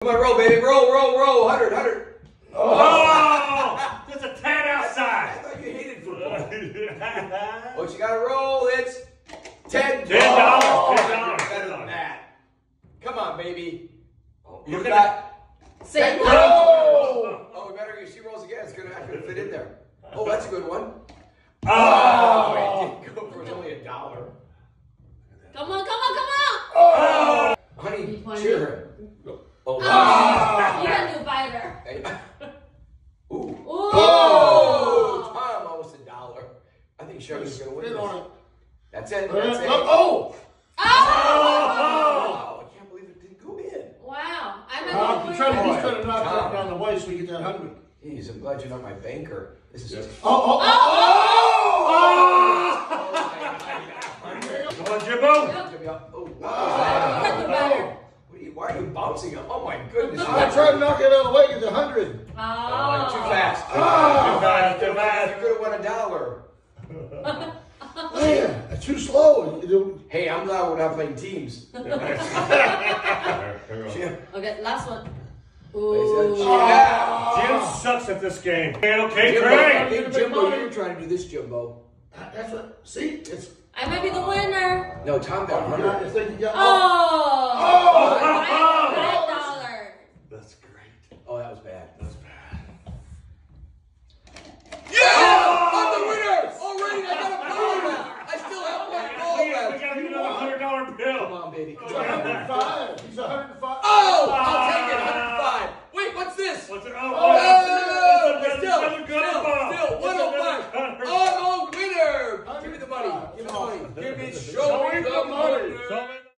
Come on, roll, baby. Roll, roll, roll. 100, 100. Oh! There's a 10 outside. I thought you hated football. What you got to roll? It's $10. $10. Better than that. Come on, baby. You got $10. Oh, we better. If she rolls again, it's gonna fit in there. Oh, that's a good one. Oh, it didn't go for only $1. Come on, come on, come on. Oh, honey, cheer her. Oh, you got a new fighter. Ooh. Ooh. Oh, Tom, almost $1. I think Shelby's gonna win this. That's it. That's it. Oh! I can't believe it didn't go in. Wow. He's trying to knock that down the way so we get that 100. Jeez, I'm glad you're not my banker. This is just. Come on, Jimbo. Oh, wow. Why are you bouncing up? Oh my goodness. I'm trying to knock it out of the way, get the 100. Too fast. Too fast. You could have won $1. Man, that's too slow. Hey, I'm glad we're not playing teams. Okay, last one. Ooh. Jim sucks at this game. Okay, Craig. Jimbo, you were trying to do this, Jimbo. That's what. See, it's. I might be the winner. No, Tom got 100. Oh!